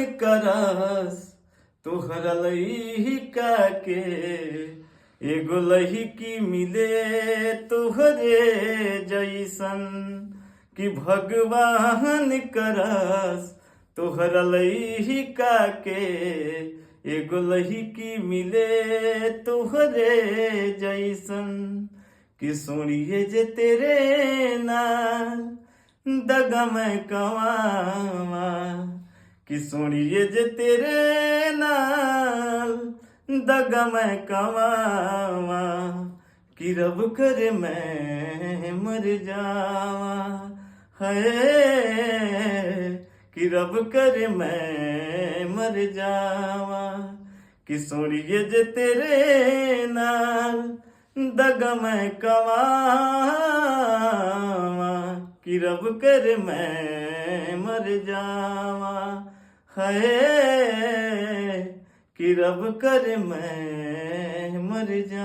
करस तोहरा लइका के, एगो लइकी मिले तोहरे जैसन कि भगवान करस तोहरा लइका के, एगो लइकी मिले तोहरे जैसन कि सुनिए जे तेरे नाल दगा मैं कवावा, कि सुनिए जे तेरे नाल दगा मैं कवावा, कि रब करे मैं मर जावा है, कि रब करे मैं मर जावा, कि सुनिए जे तेरे नाल दगा मैं कवावा, कि रब करे मैं मर जावा है, कि रब करे मैं मर जावा।